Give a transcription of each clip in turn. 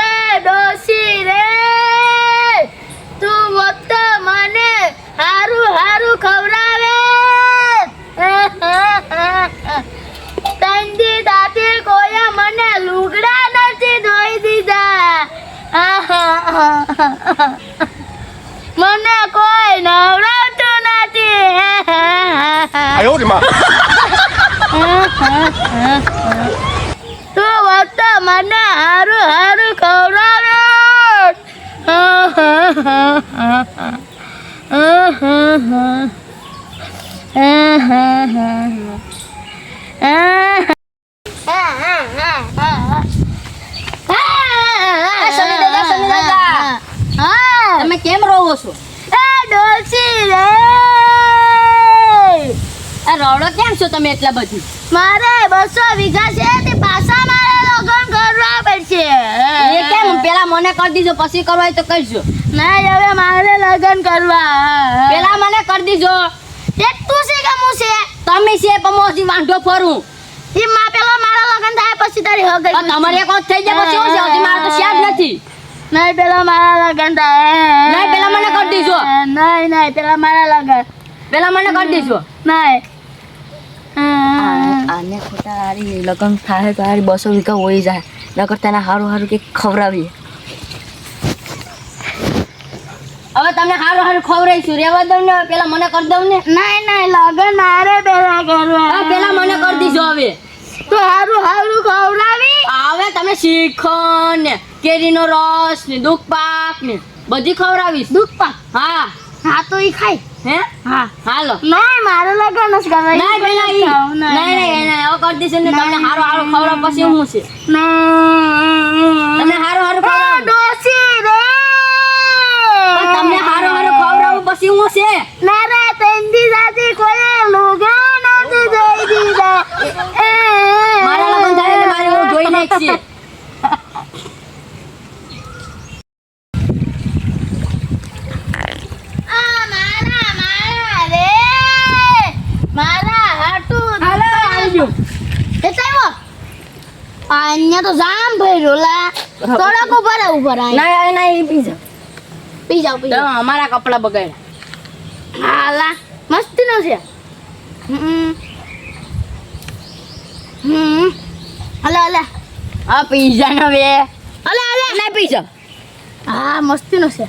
એ ડોસી રે તું વખત મને હારું હારું ખવડાવે તંદી દાતી કોઈ મને લુગડા નથી ધોઈ દીધા મને કોઈ નવડાવતું નથી તું વખત મને હારું હારું ખવડાવે તમે કેમ રોવો છો? ડોસી રે આ રવડો કેમ છો તમે એટલા બધી? મારે 200 વીઘા છે તે પાછા મારે લગન કરવા પડશે. એ કેમ? પેલા મને કરી દીજો પછી કરવા હોય તો કરજો. નહીં હવે મારે લગન કરવા. પેલા મને કરી દીજો. એક તું છે કે હું છે? તમે છે પમોજી વાંઢો ફરું. ઈ માં પેલા મારા લગન થાય પછી તારી હો ગઈ. તમારે એક વખત થઈ જાય પછી શું છે? મારે તો શાદ નથી. નહીં પેલા મારા લગન થાય. નહીં પેલા મને કરી દીજો. નહીં નહીં પેલા મારા લગન. પેલા મને કરી દીજો. નહીં આને ખોટા હારી લગન થાય તો હારી 200 વીઘા હોઈ જાય નકર તેને હારું હારું કે ખવડાવીએ. હવે તમને હારું હારું ખવડાવીશું. રેવા દઉં ને પેલા મને કરી દઉં ને. નહીં નહીં લગન મારે પેલા કરવા. પેલા મને કરી દીજો. હવે તો હારું હારું ખવડાવી. હવે તમે શીખણ ને કેરીનો રસ ને દૂધ પાક ને બધી ખવડાવીશ. દૂધ પાક? હા હા તો ઈ ખાય. હે હા હાલો. નહીં મારે લગન જ કરવા. નહીં પેલા ઈ નહીં હવે કરી દીધું ને તમને હારું હારું ખવડાવ પછી હું છે તમને હારું હારું ખવડાવ. ડોસી રે તમને હારું હારું ખવડાવું પછી હું છે ના રે તંદી જાતી કોઈ લુગા નથી ધોઈ દીધા. મારા લગન થાય એટલે મારી હું ધોઈ નાખી. અહીંયા તો જામ ભર્યો લા. થોડોક ઉપર ના ના એ પી જાઓ. પી જાઓ પી જાઓ. અમારા કપડા બગાડ્યા. હા લા મસ્તી નો છે. અલા અલા આ પીઝા નો વે અલા અલા ના પીઝા. હા મસ્તી નો છે.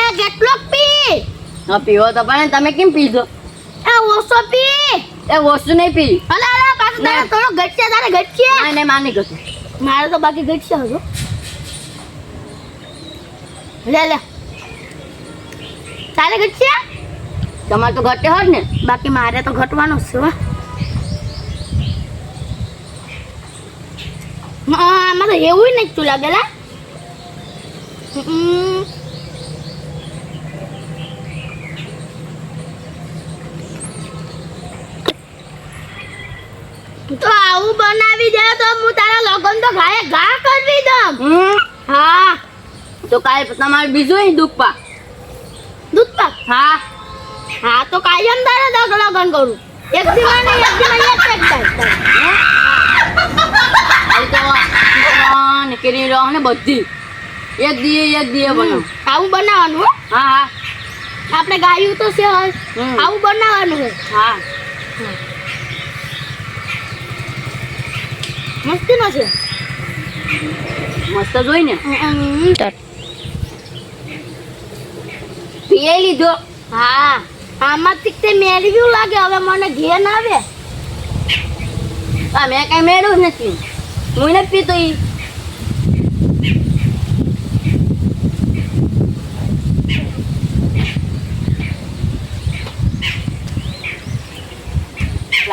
એ કેટલો પી? હા પીવો તો પણ તમે કેમ પીજો? એ ઓસો પી. એ વસ્તુ નહીં પી. અલા અલા પાછું તારે થોડો ઘટશે તારે ઘટશે. ના નહીં માની ગયું. મારે તો બાકી ઘટશે હજુ. લે લે તારે ઘટશે? તમારે તો ઘટે હોત ને. બાકી મારે તો ઘટવાનું જ છે. આમાં તો એવું નહીં તું લાગેલા. તો આવું બનાવી દે તો હું તારા લગન તો ઘાએ ઘા કરવી દઉં. હા તો કાલે તમારે બીજું દૂધ પાક. દૂધ પાક? હા હા તો કાયમ તારે લગન કરું. એક દિવસ ને એક દિવસ એક ને કેરી રહ ને બધી એક દીએ બનાવ. આવું બનાવવાનું હો. હા હા આપણે ગાયું તો છે આવું બનાવવાનું હોય. હા મસ્તી નો છે. મસ્ત જોઈ ને પીએ લીધો. હા આમાંથી તે મેળવ્યું લાગે. હવે મને ઘેર ના આવે. મેં કઈ મેળવ્યું જ નથી. હું નથી પીતો. ઈ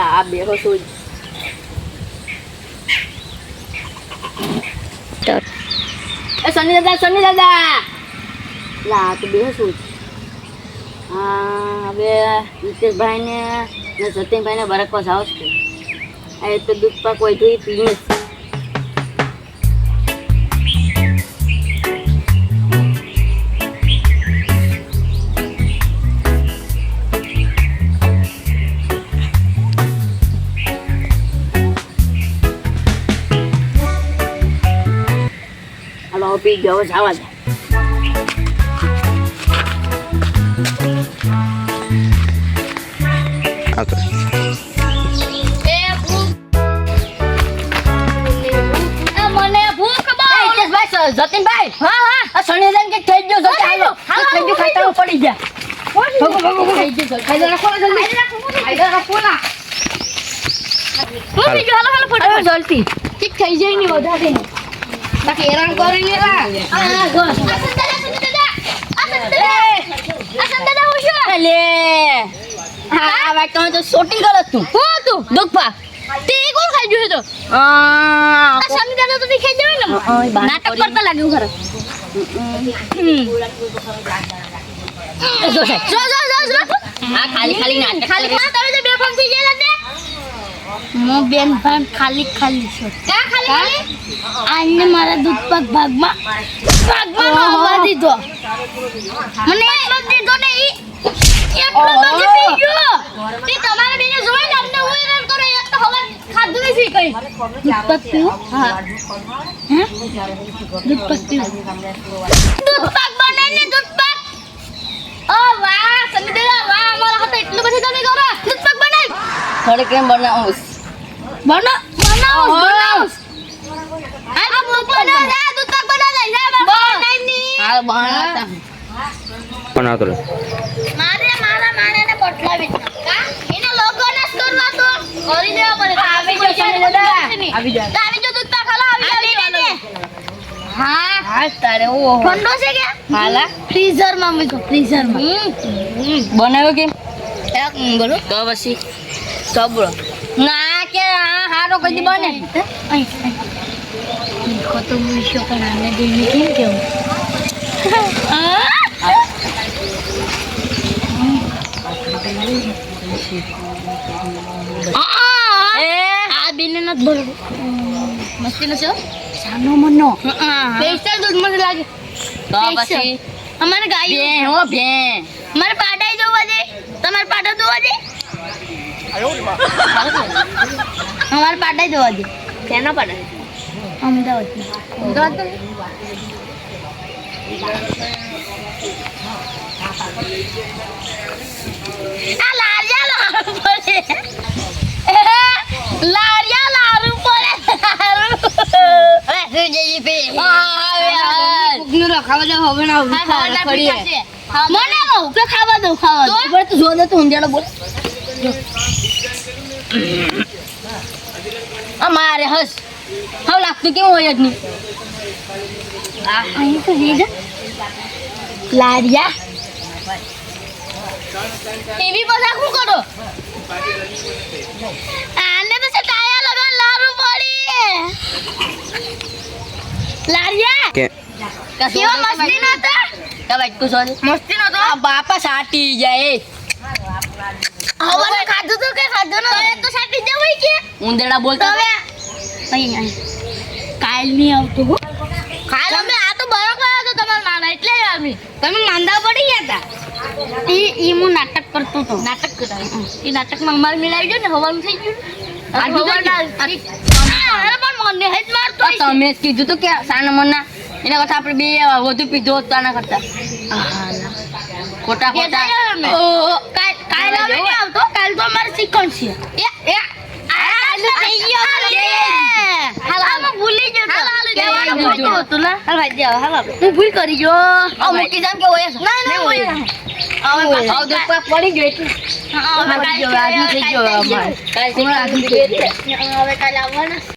આ બેહો શું સની દાદા લા તો બેહો શું. હા હવે નીતેશભાઈ ને સતીનભાઈ ને બરકવા જાવ છે. એ તો દૂધ પાક હોય તો પીને આવી ગયો હવે જવા દે. જતીનભાઈ, આ શનિવારે કે થઈ ગયો જલ્દી હાલો. થઈ ગયું ખાતા પડી ગયા. ભગો થઈ ગયું ખાઈ રાખો જલ્દી. ખાઈ રાખો ના. હું થઈ ગયો હાલો ફટાફટ જલ્દી. ઠીક થઈ જાય ને વધારે નહીં બાકી હેરાન કરી ને લા. લે હા વાત તો શૂટિંગ કરત તું. હું તું દુખપા તે કોણ ખાઈ ગયો તો આ આ સંગીતા તો દેખાઈ જાય ને નાટક કરતા લાગ્યું ખરે જો જો આ ખાલી નાટક ખાલી તમે તો બે ફોન થઈ ગયા ને મો બેન ફોન ખાલી છું કા ખાલી આને મારા દૂધપાક ભાગમાં આવવા દીધો મને એટલો જ દીધો ને એટલો બધો પી ગયો તે તમારે બેને જોઈ ને અમને હું હેરાન કરો એક તો ખબર ખાધું નથી કઈ દૂધપાક પીવો હા હે દૂધપાક પીવો દૂધપાક બનાવીને દૂધપાક ઓ વાહ સંગીતા વાહ અમારા હાથે એટલું બધું તમે કરો દૂધપાક બનાવી થોડે કેમ બનાવું બનાવો આ મોકલો ના દૂધપાક બનાવી લે બનાવી હાલ બનાતા બનાવતો રહે. મારા માણેને બટલાવી કા એને લોકોને જ કરવા તો કરી દેવા પડે આવી જો દૂધપાક ખાલો આવી હા હા તારે ઓ ઠંડો છે કે હાલા ફ્રીઝર માં મૂકો ફ્રીઝર માં બનાવ્યો કે એક બોલો તો પછી સબરો ના કે આ હારો કદી બને દેખો તો મૂશો પણ આને દેને કેમ કેવું આ બેને નત બોલો મસ્તી ન છો સાનો મનો સ્પેશિયલ દૂધ મને લાગે તો પછી અમારે ગાય ભે હો ભે મારે પાડાઈ જોવા દે તમારે પાડા જોવા દે અમારે પાડાઈ જોવા દે કેના પડે અમદાવાદ આ લારિયા લારું પડે લારિયા લારું પડે હવે જઈ પે નું ખાવા દે હવે ના મને કહું કે ખાવા દઉં ઉપર તો જો દે તું ઊંધિયાનો બોલ અમારે હસ હવે લાગતું કેવું હોય જ નહીં અહીં તો હે લારિયા ટીવી પર શું કરો આને તો ટાયા લગા લારું પડી લારિયા કે કેવા મસ્તી નતા કા બાટકો સોન મસ્તી નતો આ બાપા સાટી જાય હવે ખાધું તો કે ખાધું ન તો સાટી જવાય કે ઊંધેડા બોલતા હવે અહીં કાલ નહીં આવતું હો કાલ અમે આ તો બરોબર હતો તમારા નાના એટલે જ આવી તમે માંદા પડી ગયા હતા ઈ હું નાટક કરતો હતો નાટક કરતા એ નાટકમાં અમારે મિલાવી ગયો ને હવાનું થઈ ગયું અરે પણ મને હેજ મારતો તમે જ કીધું તો કે સાના મના એના કરતા આપણે બે વધુ પીધો તો આના કરતા ખોટા ખોટા કાલ અમે નહીં આવતો કાલ તો અમારે શીખણ છે એ થઈ ગયો હાલ ભૂલી ગયો હું ભૂલ કરી ગયો મૂકી જામ કે હોય ના પડી ગયો એટલે હવે કાલે આવવાના